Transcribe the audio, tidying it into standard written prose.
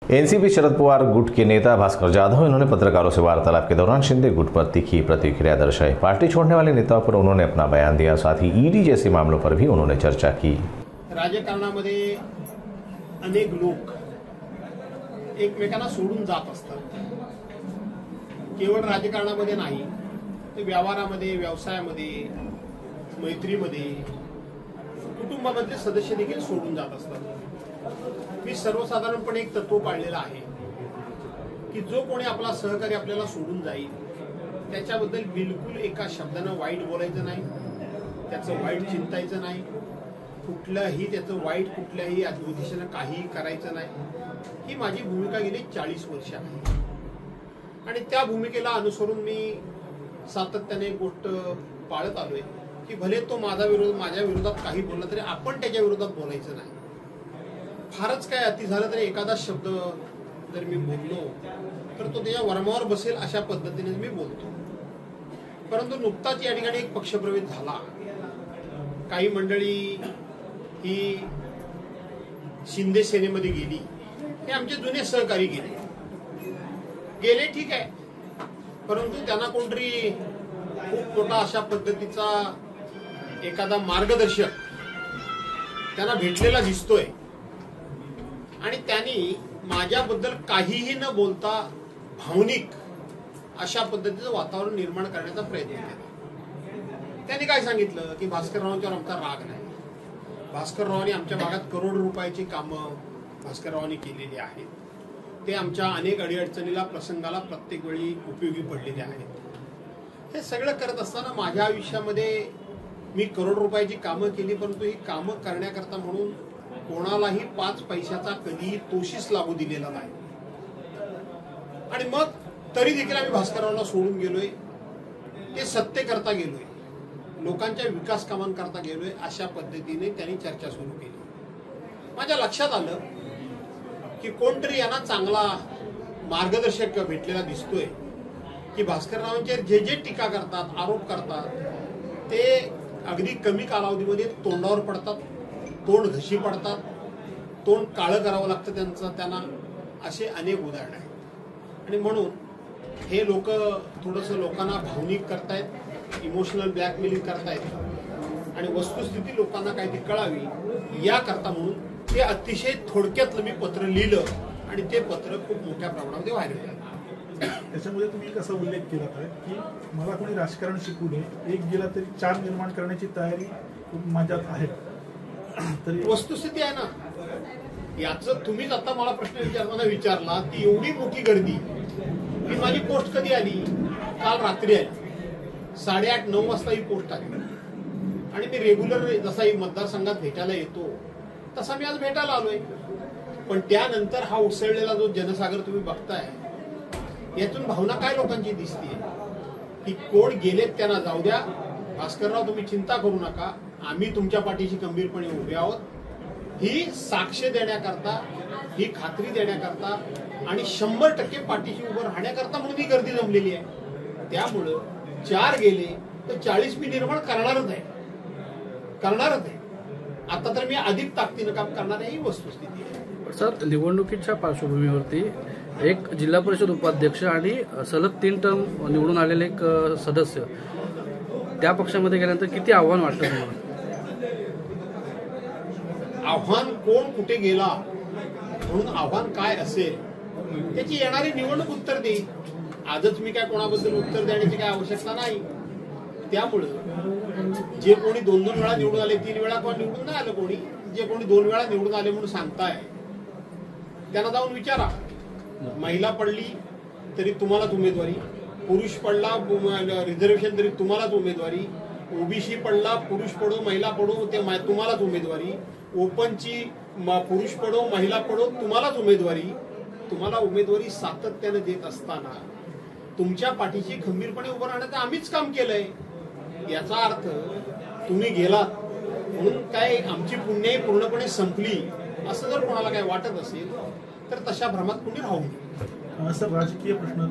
NCP Sharad Pawar गुट के नेता भास्कर जाधव इन्होंने पत्रकारों से वार्तालाप के दौरान शिंदे गुट पर तीखी प्रतिक्रिया दर्शाई। पार्टी छोड़ने वाले नेताओं पर उन्होंने अपना बयान दिया। साथ ही ईडी जैसे मामलों पर भी उन्होंने चर्चा की। राजकारणामध्ये अनेक लोक एकमेकांना सोडून जात असतात। केवळ राजकारणामध्ये नाही तर व्यवहारामध्ये, व्यवसायामध्ये, मैत्रीमध्ये, कुटुंबामधले सदस्य देखील सोडून जात असतात। मी सर्वसाधारणपणे एक तत्व पाळलेलं आहे की जो कोणी आपला सहकारी आपल्याला सोडून जाईल त्याच्याबद्दल बिलकुल एका शब्दानं वाईट बोलायचं नाही, त्याचं वाईट चिंतायचं नाही, कुठलंही त्याचं वाईट कुठल्याही उद्देशानं काही करायचं नाही। ही माझी भूमिका गेली 40 वर्ष आहे आणि त्या भूमिकेला अनुसरून मी सातत्याने गोष्ट पाळत आलोय की भले तो माझ्या विरोधात काही बोलला तरी आपण त्याच्या विरोधात बोलायचं नाही। फारच काय अति झालं तरी एखादा शब्द जर मी बोललो तर तो त्याच्या वर्मावर बसेल अशा पद्धतीने मी बोलतो। परंतु नुकताच या ठिकाणी एक पक्षप्रवेश झाला। काही मंडळी ही शिंदे सेनेमध्ये गेली, हे आमचे जुने सहकारी गेले ठीक आहे, परंतु त्यांना कोणतरी खूप मोठा अशा पद्धतीचा एखादा मार्गदर्शक त्यांना भेटलेला दिसतोय आणि त्यांनी माझ्याबद्दल काहीही न बोलता भावनिक अशा पद्धतीचं वातावरण निर्माण करण्याचा प्रयत्न केला। त्यांनी काय सांगितलं की भास्कररावांच्यावर आमचा राग नाही, भास्कररावांनी आमच्या भागात करोड रुपयाची कामं भास्कररावांनी केलेली आहेत, ते आमच्या अनेक अडीअडचणीला प्रसंगाला प्रत्येक वेळी उपयोगी पडलेले आहेत। हे सगळं करत असताना माझ्या आयुष्यामध्ये मी करोड रुपयाची कामं केली, परंतु ही कामं करण्याकरता म्हणून कोणालाही 5 पैशाचा कधीही तोशीस लागू दिलेला नाही आणि मग तरी देखील आम्ही भास्कररावांना सोडून गेलोय, ते सत्य करता गेलोय, लोकांच्या विकास कामांकरता गेलोय अशा पद्धतीने त्यांनी चर्चा सुरू केली। माझ्या लक्षात आलं की कोणतरी यांना चांगला मार्गदर्शक भेटलेला दिसतोय की भास्कररावांचे जे जे टीका करतात, आरोप करतात ते अगदी कमी कालावधीमध्ये तोंडावर पडतात, तोंड घशी पडतात, तोंड काळं करावं लागतं त्यांना असे अनेक उदाहरण आहेत। आणि म्हणून हे लोक थोडंसं लोकांना भावनिक करतायत, इमोशनल ब्लॅकमेलिंग करतायत आणि वस्तुस्थिती लोकांना काही ती कळावी याकरता म्हणून ते अतिशय थोडक्यातलं मी पत्र लिहिलं आणि ते पत्र खूप मोठ्या प्रमाणामध्ये व्हायरल झालं। त्याच्यामध्ये तुम्ही कसा उल्लेख केला की मला कोणी राजकारण शिकू नये, एक गेला तरी 4 निर्माण करण्याची तयारी माझ्यात आहे। तरी वस्तुस्थिती आहे ना, याचं तुम्हीच आता मला प्रश्न विचारताना विचारला की एवढी मोठी गर्दी, ही माझी पोस्ट कधी आली? काल रात्री आली, 8:30-9 वाजता ही पोस्ट आली आणि मी रेग्युलर जसा ही मतदारसंघात भेटायला येतो तसा मी आज भेटायला आलोय। पण त्यानंतर हा उसळलेला जो जनसागर तुम्ही बघताय यातून भावना काय लोकांची दिसतीये की कोण गेलेत त्यांना जाऊ द्या, भास्करराव तुम्ही चिंता करू नका, आम्ही तुमच्या पाठीशी गंभीरपणे उभे आहोत। ही साक्ष देण्याकरता, ही खात्री देण्याकरता आणि 100% पाठीशी उभं राहण्याकरता म्हणून ही गर्दी जमलेली आहे। त्यामुळं 4 गेले तर 40 मी निर्माण करणारच आहे। आता तर मी अधिक ताकदीनं काम करणार आहे, ही वस्तुस्थिती आहे। सर, निवडणुकीच्या पार्श्वभूमीवरती एक जिल्हा परिषद उपाध्यक्ष आणि सलग 3 टर्म निवडून आलेले एक सदस्य त्या पक्षामध्ये गेल्यानंतर किती आव्हान वाटतं तुम्हाला? आव्हान कोण कुठे गेला म्हणून आव्हान काय असेल त्याची येणारी निवडणूक उत्तर देईल। आजच मी काय कोणाबद्दल उत्तर देण्याची काय आवश्यकता नाही। त्यामुळं जे कोणी 2-2 वेळा निवडून आले, 3 वेळा कोण निवडून नाही आलं, कोणी जे कोणी 2 वेळा निवडून आले म्हणून सांगताय त्यांना जाऊन विचारा। महिला पडली तरी तुम्हालाच उमेदवारी, पुरुष पडला रिझर्वेशन तरी तुम्हालाच उमेदवारी, ओबीसी पडला पुरुष पडो महिला पडो ते तुम्हालाच उमेदवारी, ओपनची पुरुष पडो महिला पडो तुम्हालाच उमेदवारी। तुम्हाला उमेदवारी सातत्याने देत असताना तुमच्या पाठीशी खंबीरपणे उभं राहण्याचं आम्हीच काम केलंय। याचा अर्थ तुम्ही गेलात म्हणून काय आमची पुण्याई पूर्णपणे संपली असं जर कोणाला काय वाटत असेल तर तशा भ्रमात कुणी राहू नये। सर, राजकीय प्रश्न